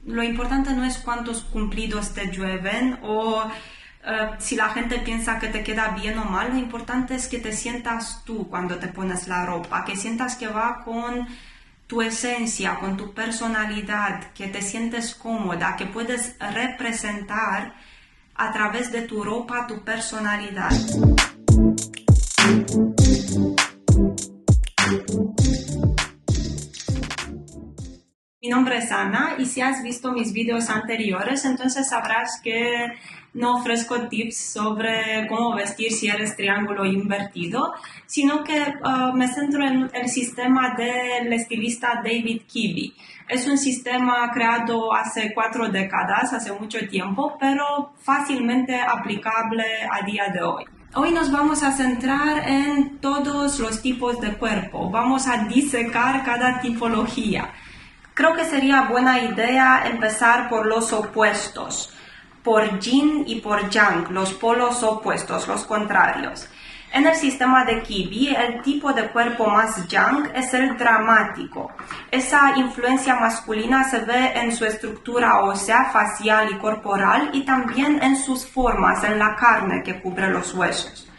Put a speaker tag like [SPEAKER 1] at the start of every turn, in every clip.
[SPEAKER 1] Lo importante no es cuántos cumplidos te llueven o si la gente piensa que te queda bien o mal. Lo importante es que te sientas tú cuando te pones la ropa, que sientas que va con tu esencia, con tu personalidad, que te sientes cómoda, que puedes representar a través de tu ropa tu personalidad. Mi nombre es Ana y si has visto mis vídeos anteriores, entonces sabrás que no ofrezco tips sobre cómo vestir si eres triángulo invertido, sino que me centro en el sistema del estilista David Kibbee. Es un sistema creado hace 4 décadas, hace mucho tiempo, pero fácilmente aplicable a día de hoy. Hoy nos vamos a centrar en todos los tipos de cuerpo, vamos a disecar cada tipología. Creo que sería buena idea empezar por los opuestos, por yin y por yang, los polos opuestos, los contrarios. En el sistema de Kibbee, el tipo de cuerpo más yang es el dramático. Esa influencia masculina se ve en su estructura ósea, facial y corporal y también en sus formas, en la carne que cubre los huesos.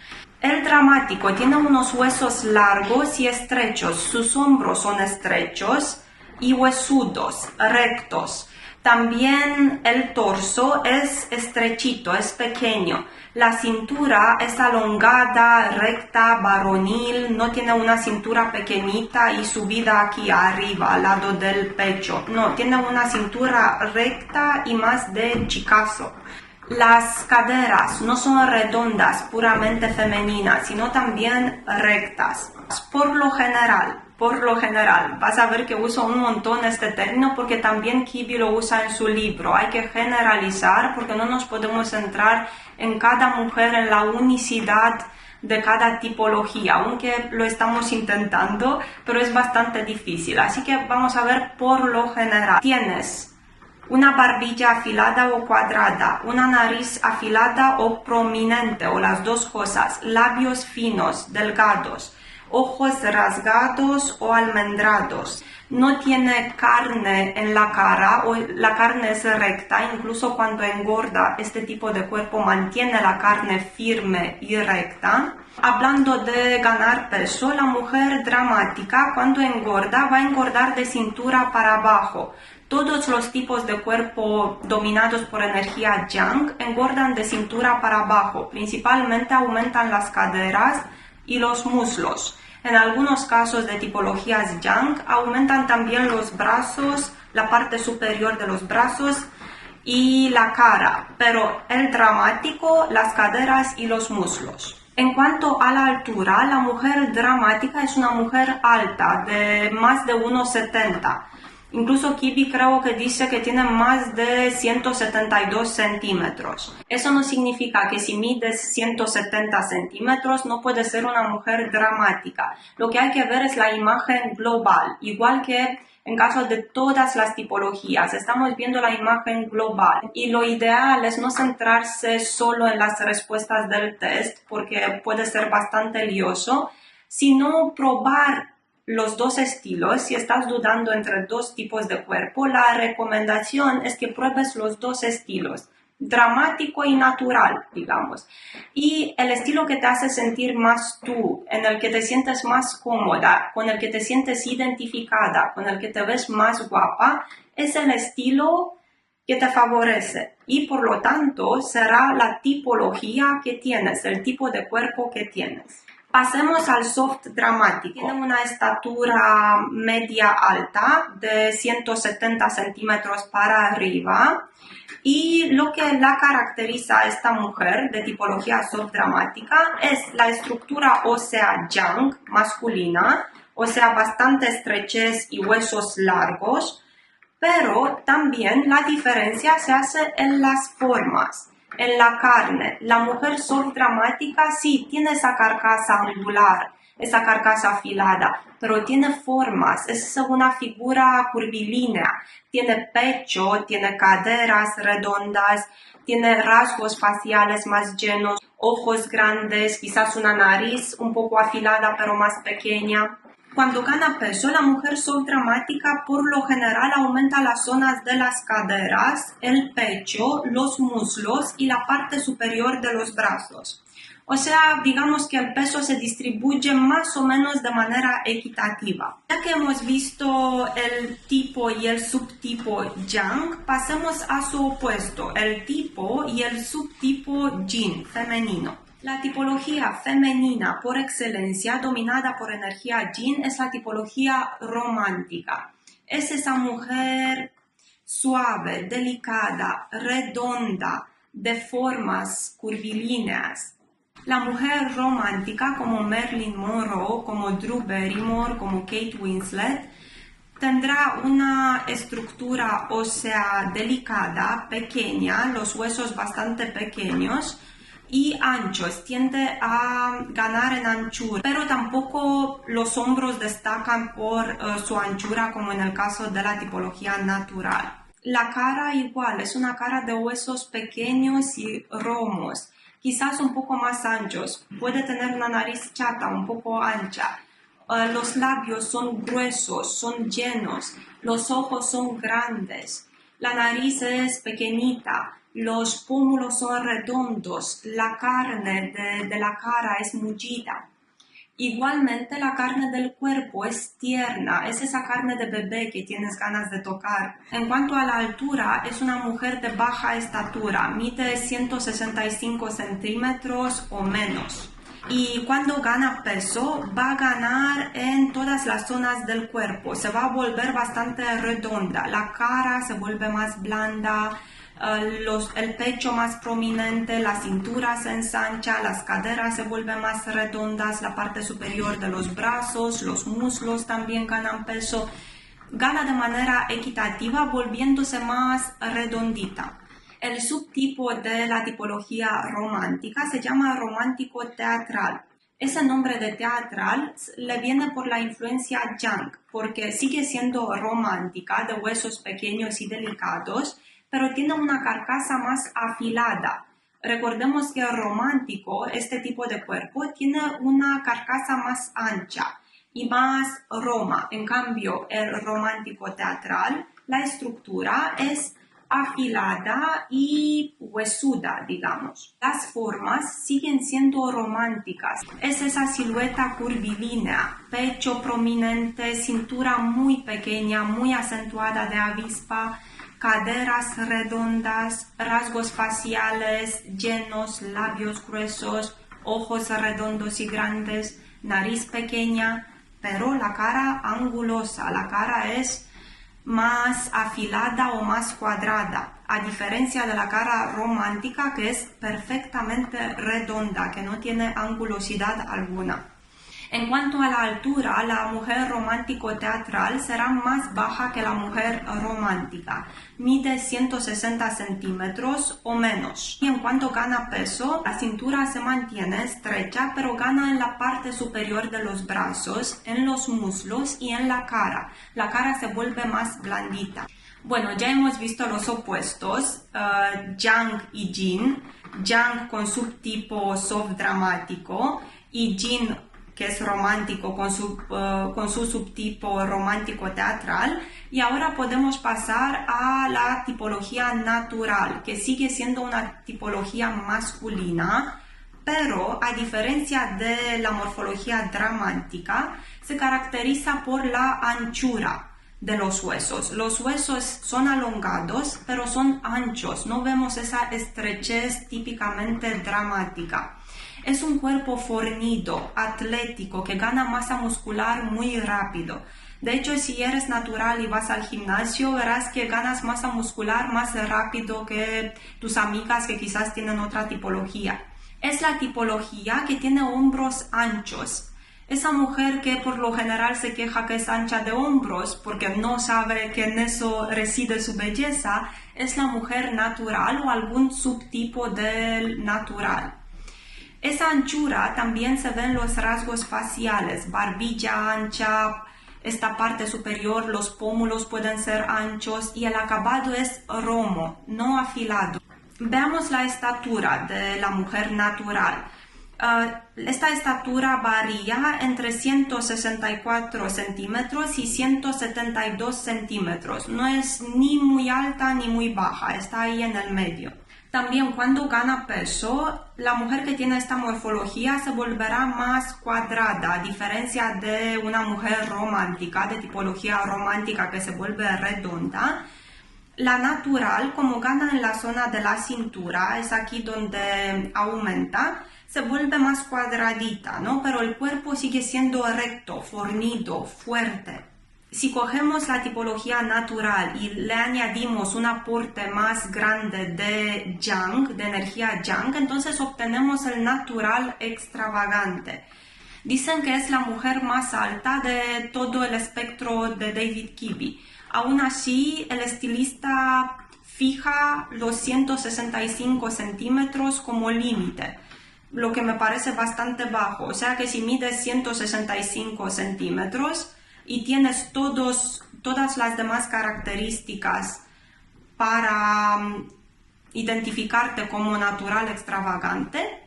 [SPEAKER 1] El dramático tiene unos huesos largos y estrechos, sus hombros son estrechos y huesudos, rectos. También el torso es estrechito, es pequeño. La cintura es alongada, recta, varonil, no tiene una cintura pequeñita y subida aquí arriba, al lado del pecho. No, tiene una cintura recta y más de chicazo. Las caderas no son redondas, puramente femeninas, sino también rectas. Por lo general, vas a ver que uso un montón este término porque también Kibbee lo usa en su libro. Hay que generalizar porque no nos podemos centrar en cada mujer, en la unicidad de cada tipología, aunque lo estamos intentando, pero es bastante difícil. Así que vamos a ver por lo general. Tienes una barbilla afilada o cuadrada, una nariz afilada o prominente, o las dos cosas, labios finos, delgados, ojos rasgados o almendrados. No tiene carne en la cara o la carne es recta, incluso cuando engorda, este tipo de cuerpo mantiene la carne firme y recta. Hablando de ganar peso, la mujer dramática cuando engorda va a engordar de cintura para abajo. Todos los tipos de cuerpo dominados por energía yang engordan de cintura para abajo, principalmente aumentan las caderas y los muslos. En algunos casos de tipologías yang aumentan también los brazos, la parte superior de los brazos y la cara, pero el dramático, las caderas y los muslos. En cuanto a la altura, la mujer dramática es una mujer alta, de más de 1,70. Incluso Kibbee creo que dice que tiene más de 172 centímetros. Eso no significa que si mides 170 centímetros no puedes ser una mujer dramática. Lo que hay que ver es la imagen global, igual que en caso de todas las tipologías. Estamos viendo la imagen global y lo ideal es no centrarse solo en las respuestas del test porque puede ser bastante lioso, sino probar los dos estilos. Si estás dudando entre dos tipos de cuerpo, la recomendación es que pruebes los dos estilos, dramático y natural, digamos. Y el estilo que te hace sentir más tú, en el que te sientes más cómoda, con el que te sientes identificada, con el que te ves más guapa, es el estilo que te favorece y por lo tanto será la tipología que tienes, el tipo de cuerpo que tienes. Pasemos al soft dramático. Tiene una estatura media alta de 170 centímetros para arriba y lo que la caracteriza a esta mujer de tipología soft dramática es la estructura ósea yang masculina, o sea, bastante estrechez y huesos largos, pero también la diferencia se hace en las formas. En la carne, la mujer soft dramática sí tiene esa carcasa angular, esa carcasa afilada, pero tiene formas, es una figura curvilínea, tiene pecho, tiene caderas redondas, tiene rasgos faciales más llenos, ojos grandes, quizás una nariz un poco afilada pero más pequeña. Cuando gana peso, la mujer subdramática por lo general aumenta las zonas de las caderas, el pecho, los muslos y la parte superior de los brazos. O sea, digamos que el peso se distribuye más o menos de manera equitativa. Ya que hemos visto el tipo y el subtipo Yang, pasemos a su opuesto, el tipo y el subtipo Yin, femenino. La tipología femenina por excelencia, dominada por energía Yin, es la tipología romántica. Es esa mujer suave, delicada, redonda, de formas curvilíneas. La mujer romántica como Marilyn Monroe, como Drew Barrymore, como Kate Winslet, tendrá una estructura ósea delicada, pequeña, los huesos bastante pequeños y anchos, tiende a ganar en anchura, pero tampoco los hombros destacan por su anchura como en el caso de la tipología natural. La cara igual, es una cara de huesos pequeños y romos, quizás un poco más anchos, puede tener una nariz chata, un poco ancha. Los labios son gruesos, son llenos, los ojos son grandes, la nariz es pequeñita, los pómulos son redondos, la carne de la cara es mullida. Igualmente la carne del cuerpo es tierna, es esa carne de bebé que tienes ganas de tocar. En cuanto a la altura, es una mujer de baja estatura, mide 165 centímetros o menos. Y cuando gana peso, va a ganar en todas las zonas del cuerpo, se va a volver bastante redonda, la cara se vuelve más blanda, el pecho más prominente, la cintura se ensancha, las caderas se vuelven más redondas, la parte superior de los brazos, los muslos también ganan peso, gana de manera equitativa volviéndose más redondita. El subtipo de la tipología romántica se llama romántico teatral. Ese nombre de teatral le viene por la influencia Yang, porque sigue siendo romántica, de huesos pequeños y delicados, pero tiene una carcasa más afilada. Recordemos que el romántico, este tipo de cuerpo, tiene una carcasa más ancha y más roma. En cambio, el romántico teatral, la estructura es afilada y huesuda, digamos. Las formas siguen siendo románticas. Es esa silueta curvilínea, pecho prominente, cintura muy pequeña, muy acentuada de avispa, caderas redondas, rasgos faciales llenos, labios gruesos, ojos redondos y grandes, nariz pequeña, pero la cara angulosa, la cara es más afilada o más cuadrada, a diferencia de la cara romántica que es perfectamente redonda, que no tiene angulosidad alguna. En cuanto a la altura, la mujer romántico-teatral será más baja que la mujer romántica, mide 160 centímetros o menos. Y en cuanto gana peso, la cintura se mantiene estrecha, pero gana en la parte superior de los brazos, en los muslos y en la cara. La cara se vuelve más blandita. Bueno, ya hemos visto los opuestos, Yang y Yin. Yang con subtipo soft dramático y Yin que es romántico con su subtipo romántico teatral. Y ahora podemos pasar a la tipología natural, que sigue siendo una tipología masculina, pero a diferencia de la morfología dramática, se caracteriza por la anchura de los huesos. Los huesos son alongados, pero son anchos, no vemos esa estrechez típicamente dramática. Es un cuerpo fornido, atlético, que gana masa muscular muy rápido. De hecho, si eres natural y vas al gimnasio, verás que ganas masa muscular más rápido que tus amigas que quizás tienen otra tipología. Es la tipología que tiene hombros anchos. Esa mujer que por lo general se queja que es ancha de hombros porque no sabe que en eso reside su belleza, es la mujer natural o algún subtipo del natural. Esa anchura también se ve en los rasgos faciales, barbilla ancha, esta parte superior, los pómulos pueden ser anchos y el acabado es romo, no afilado. Veamos la estatura de la mujer natural. Esta estatura varía entre 164 centímetros y 172 centímetros. No es ni muy alta ni muy baja, está ahí en el medio. También cuando gana peso, la mujer que tiene esta morfología se volverá más cuadrada, a diferencia de una mujer romántica, de tipología romántica que se vuelve redonda. La natural, como gana en la zona de la cintura, es aquí donde aumenta, se vuelve más cuadradita, ¿no? Pero el cuerpo sigue siendo recto, fornido, fuerte. Si cogemos la tipología natural y le añadimos un aporte más grande de yang, de energía yang, entonces obtenemos el natural extravagante. Dicen que es la mujer más alta de todo el espectro de David Kibbee. Aún así, el estilista fija los 165 centímetros como límite, lo que me parece bastante bajo. O sea que si mides 165 centímetros y tienes todas las demás características para identificarte como natural extravagante,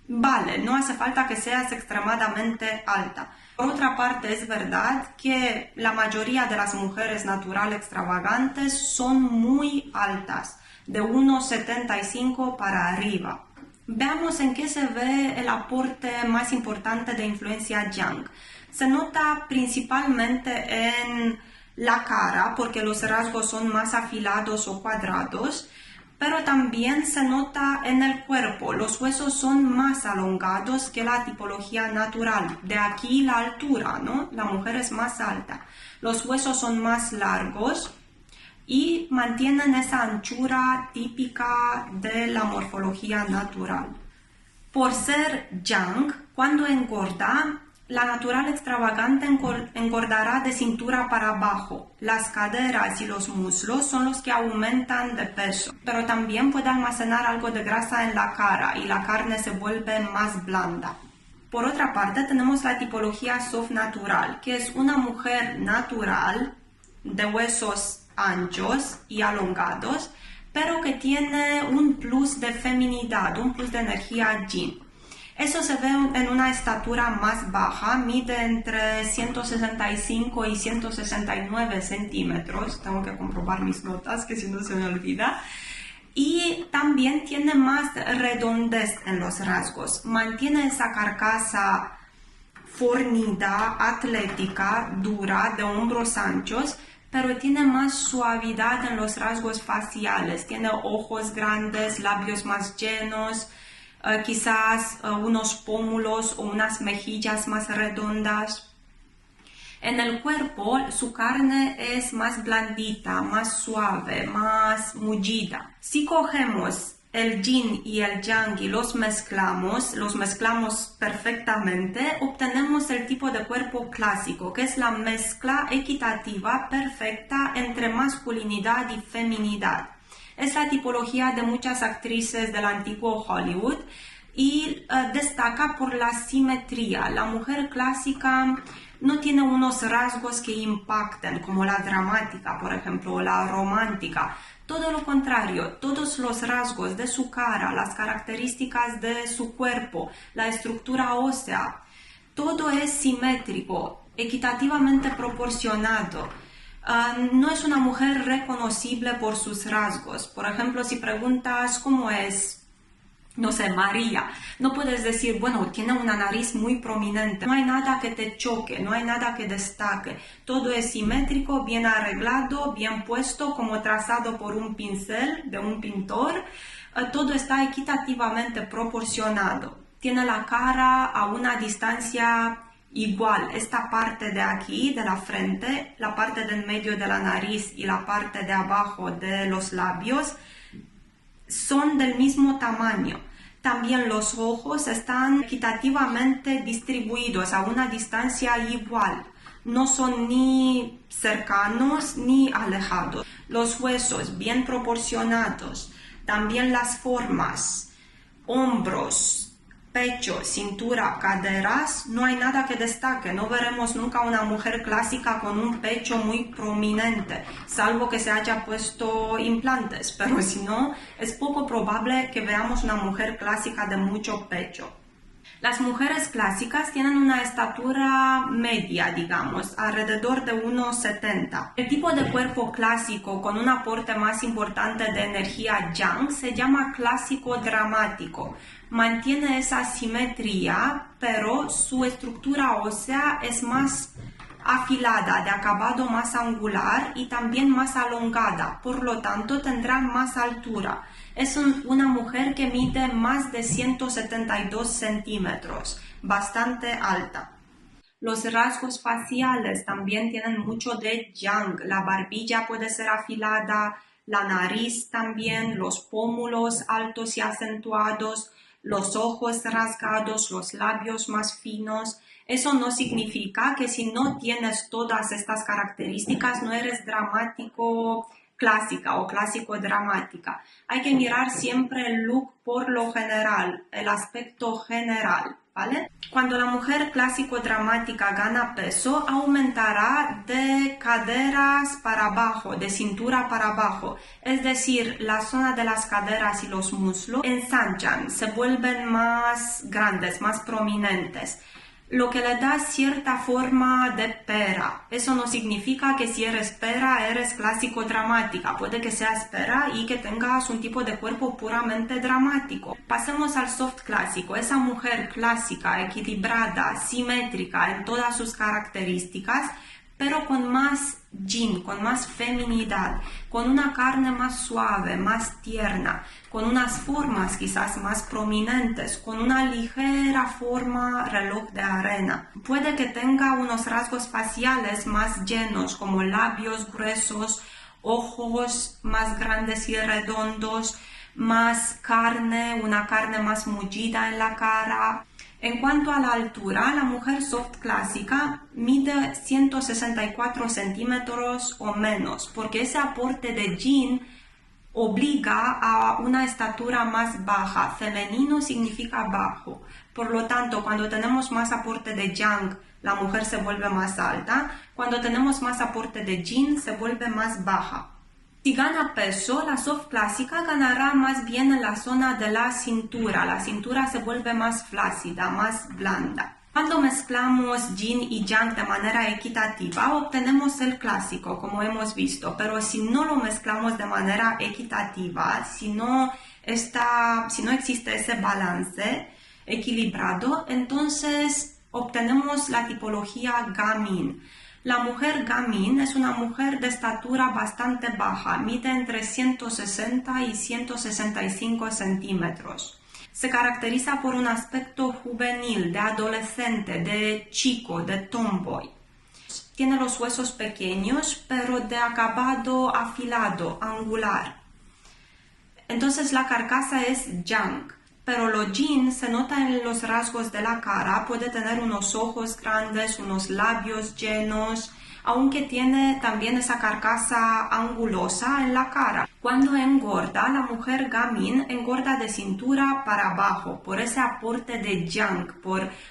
[SPEAKER 1] vale, no hace falta que seas extremadamente alta. Por otra parte, es verdad que la mayoría de las mujeres natural extravagantes son muy altas, de 1,75 para arriba. Veamos en qué se ve el aporte más importante de influencia yang. Se nota principalmente en la cara, porque los rasgos son más afilados o cuadrados, pero también se nota en el cuerpo. Los huesos son más alongados que la tipología natural. De aquí la altura, ¿no? La mujer es más alta. Los huesos son más largos y mantienen esa anchura típica de la morfología natural. Por ser yang, cuando engorda, la natural extravagante engordará de cintura para abajo. Las caderas y los muslos son los que aumentan de peso, pero también puede almacenar algo de grasa en la cara y la carne se vuelve más blanda. Por otra parte, tenemos la tipología soft natural, que es una mujer natural de huesos anchos y alongados, pero que tiene un plus de feminidad, un plus de energía yin. Eso se ve en una estatura más baja, mide entre 165 y 169 centímetros. Tengo que comprobar mis notas, que si no se me olvida. Y también tiene más redondez en los rasgos. Mantiene esa carcasa fornida, atlética, dura, de hombros anchos, pero tiene más suavidad en los rasgos faciales. Tiene ojos grandes, labios más llenos, quizás unos pómulos o unas mejillas más redondas. En el cuerpo su carne es más blandita, más suave, más mullida. Si cogemos el yin y el yang y los mezclamos perfectamente, obtenemos el tipo de cuerpo clásico, que es la mezcla equitativa perfecta entre masculinidad y feminidad. Es la tipología de muchas actrices del antiguo Hollywood y destaca por la simetría. La mujer clásica no tiene unos rasgos que impacten, como la dramática, por ejemplo, o la romántica. Todo lo contrario, todos los rasgos de su cara, las características de su cuerpo, la estructura ósea, todo es simétrico, equitativamente proporcionado. No es una mujer reconocible por sus rasgos. Por ejemplo, si preguntas cómo es, no sé, María, no puedes decir, bueno, tiene una nariz muy prominente. No hay nada que te choque, no hay nada que destaque. Todo es simétrico, bien arreglado, bien puesto, como trazado por un pincel de un pintor. Todo está equitativamente proporcionado. Tiene la cara a una distancia igual. Esta parte de aquí, de la frente, la parte del medio de la nariz y la parte de abajo de los labios son del mismo tamaño. También los ojos están equitativamente distribuidos a una distancia igual. No son ni cercanos ni alejados. Los huesos bien proporcionados. También las formas, hombros, pecho, cintura, caderas, no hay nada que destaque. No veremos nunca una mujer clásica con un pecho muy prominente, salvo que se haya puesto implantes, pero si no, es poco probable que veamos una mujer clásica de mucho pecho. Las mujeres clásicas tienen una estatura media, digamos, alrededor de 1,70. El tipo de cuerpo clásico con un aporte más importante de energía yang se llama clásico dramático. Mantiene esa simetría, pero su estructura ósea es más afilada, de acabado más angular y también más alongada, por lo tanto tendrá más altura. Es una mujer que mide más de 172 centímetros, bastante alta. Los rasgos faciales también tienen mucho de yang. La barbilla puede ser afilada, la nariz también, los pómulos altos y acentuados, los ojos rasgados, los labios más finos. Eso no significa que si no tienes todas estas características no eres dramático clásica o clásico dramática. Hay que mirar siempre el look por lo general, el aspecto general, ¿vale? Cuando la mujer clásico dramática gana peso, aumentará de caderas para abajo, de cintura para abajo. Es decir, la zona de las caderas y los muslos ensanchan, se vuelven más grandes, más prominentes, lo que le da cierta forma de pera. Eso no significa que si eres pera eres clásico dramática. Puede que seas pera y que tengas un tipo de cuerpo puramente dramático. Pasemos al soft clásico. Esa mujer clásica, equilibrada, simétrica en todas sus características, pero con más yin, con más feminidad, con una carne más suave, más tierna, con unas formas quizás más prominentes, con una ligera forma reloj de arena. Puede que tenga unos rasgos faciales más llenos, como labios gruesos, ojos más grandes y redondos, más carne, una carne más mullida en la cara. En cuanto a la altura, la mujer soft clásica mide 164 centímetros o menos, porque ese aporte de yin obliga a una estatura más baja. Femenino significa bajo. Por lo tanto, cuando tenemos más aporte de yang, la mujer se vuelve más alta. Cuando tenemos más aporte de yin, se vuelve más baja. Si gana peso, la soft clásica ganará más bien en la zona de la cintura. La cintura se vuelve más flácida, más blanda. Cuando mezclamos yin y yang de manera equitativa, obtenemos el clásico, como hemos visto. Pero si no lo mezclamos de manera equitativa, si no existe ese balance equilibrado, entonces obtenemos la tipología Gamin. La mujer Gamin es una mujer de estatura bastante baja, mide entre 160 y 165 centímetros. Se caracteriza por un aspecto juvenil, de adolescente, de chico, de tomboy. Tiene los huesos pequeños, pero de acabado afilado, angular. Entonces la carcasa es yang. Pero lo yin se nota en los rasgos de la cara, puede tener unos ojos grandes, unos labios llenos, aunque tiene también esa carcasa angulosa en la cara. Cuando engorda, la mujer Gamin engorda de cintura para abajo, por ese aporte de yang,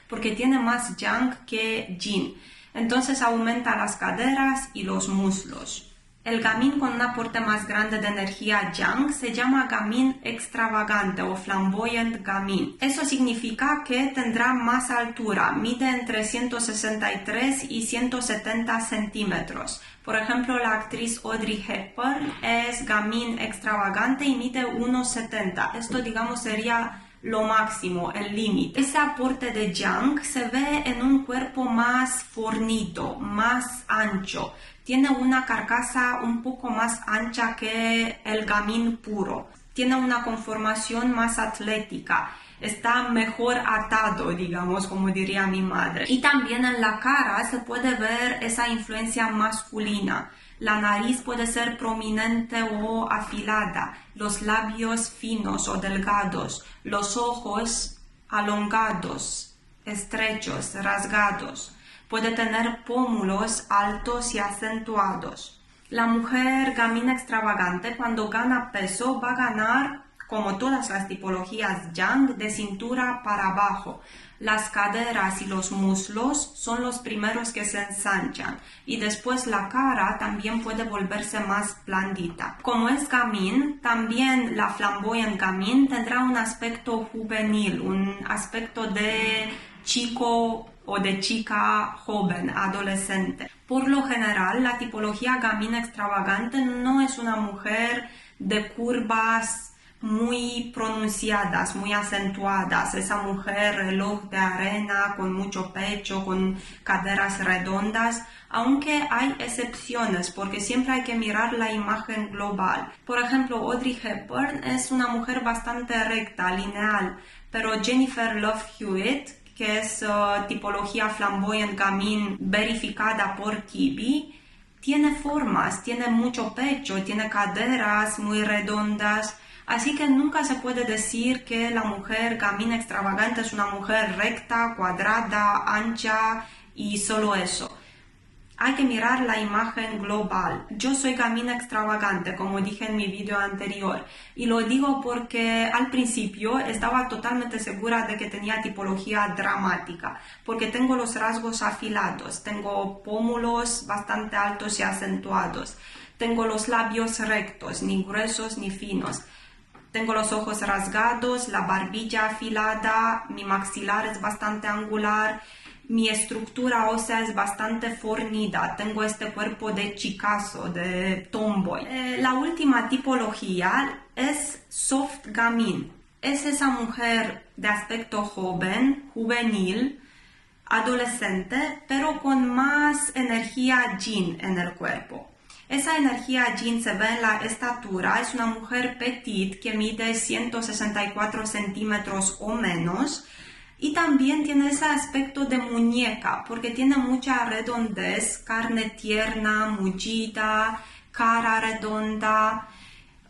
[SPEAKER 1] porque tiene más yang que yin. Entonces aumenta las caderas y los muslos. El Gamin con un aporte más grande de energía yang se llama Gamin extravagante o flamboyant Gamin. Eso significa que tendrá más altura, mide entre 163 y 170 centímetros. Por ejemplo, la actriz Audrey Hepburn es Gamin extravagante y mide 1,70. Esto, digamos, sería lo máximo, el límite. Ese aporte de yang se ve en un cuerpo más fornido, más ancho. Tiene una carcasa un poco más ancha que el Gamin puro. Tiene una conformación más atlética. Está mejor atado, digamos, como diría mi madre. Y también en la cara se puede ver esa influencia masculina. La nariz puede ser prominente o afilada, los labios finos o delgados, los ojos alongados, estrechos, rasgados. Puede tener pómulos altos y acentuados. La mujer Gamin extravagante, cuando gana peso, va a ganar como todas las tipologías Yang, de cintura para abajo. Las caderas y los muslos son los primeros que se ensanchan y después la cara también puede volverse más blandita. Como es gamín, también la flamboyant gamín tendrá un aspecto juvenil, un aspecto de chico o de chica joven, adolescente. Por lo general, la tipología gamín extravagante no es una mujer de curvas muy pronunciadas, muy acentuadas, esa mujer reloj de arena con mucho pecho, con caderas redondas, aunque hay excepciones porque siempre hay que mirar la imagen global. Por ejemplo, Audrey Hepburn es una mujer bastante recta, lineal, pero Jennifer Love Hewitt, que es tipología flamboyant gamín verificada por Kibi, tiene formas, tiene mucho pecho, tiene caderas muy redondas. Así que nunca se puede decir que la mujer gamín extravagante es una mujer recta, cuadrada, ancha y solo eso. Hay que mirar la imagen global. Yo soy gamín extravagante, como dije en mi vídeo anterior, y lo digo porque al principio estaba totalmente segura de que tenía tipología dramática, porque tengo los rasgos afilados, tengo pómulos bastante altos y acentuados, tengo los labios rectos, ni gruesos ni finos. Tengo los ojos rasgados, la barbilla afilada, mi maxilar es bastante angular, mi estructura ósea es bastante fornida, tengo este cuerpo de chicazo, de tomboy. La última tipología es soft gamín. Es esa mujer de aspecto joven, juvenil, adolescente, pero con más energía yin en el cuerpo. Esa energía yin se ve en la estatura, es una mujer petit que mide 164 centímetros o menos y también tiene ese aspecto de muñeca porque tiene mucha redondez, carne tierna, mullida, cara redonda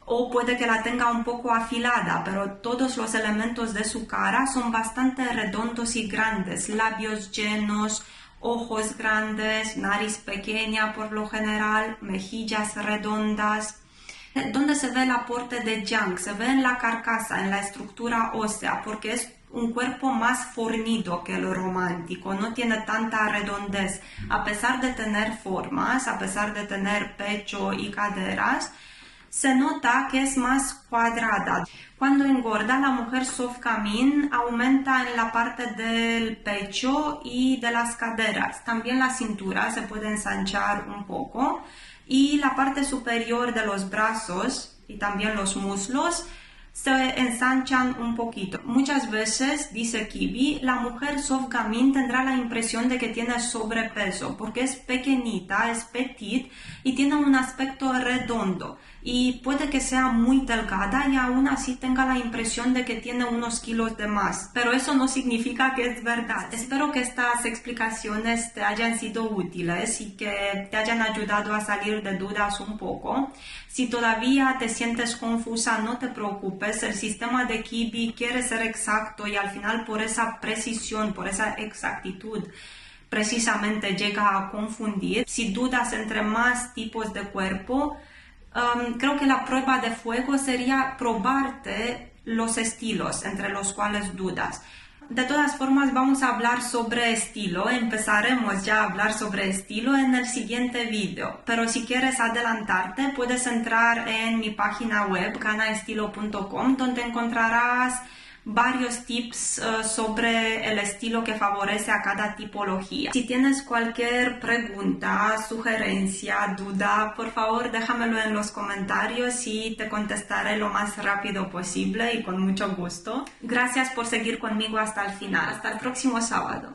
[SPEAKER 1] o puede que la tenga un poco afilada, pero todos los elementos de su cara son bastante redondos y grandes, labios llenos, ojos grandes, nariz pequeña por lo general, mejillas redondas. ¿Dónde se ve el aporte de Yang? Se ve en la carcasa, en la estructura ósea, porque es un cuerpo más fornido que lo romántico, no tiene tanta redondez. A pesar de tener formas, a pesar de tener pecho y caderas, se nota que es más cuadrada. Cuando engorda, la mujer soft gamín aumenta en la parte del pecho y de las caderas. También la cintura se puede ensanchar un poco y la parte superior de los brazos y también los muslos se ensanchan un poquito. Muchas veces, dice Kibi, la mujer soft gamín tendrá la impresión de que tiene sobrepeso porque es pequeñita, es petit y tiene un aspecto redondo y puede que sea muy delgada y aún así tenga la impresión de que tiene unos kilos de más, pero eso no significa que es verdad. Espero que estas explicaciones te hayan sido útiles y que te hayan ayudado a salir de dudas un poco. Si todavía te sientes confusa, no te preocupes, el sistema de Kibi quiere ser exacto y al final por esa precisión, por esa exactitud, precisamente llega a confundir. Si dudas entre más tipos de cuerpo, creo que la prueba de fuego sería probarte los estilos entre los cuales dudas. De todas formas, vamos a hablar sobre estilo. Empezaremos ya a hablar sobre estilo en el siguiente vídeo. Pero si quieres adelantarte, puedes entrar en mi página web, kanaestilo.com, donde encontrarás varios tips sobre el estilo que favorece a cada tipología. Si tienes cualquier pregunta, sugerencia, duda, por favor déjamelo en los comentarios y te contestaré lo más rápido posible y con mucho gusto. Gracias por seguir conmigo hasta el final. Hasta el próximo sábado.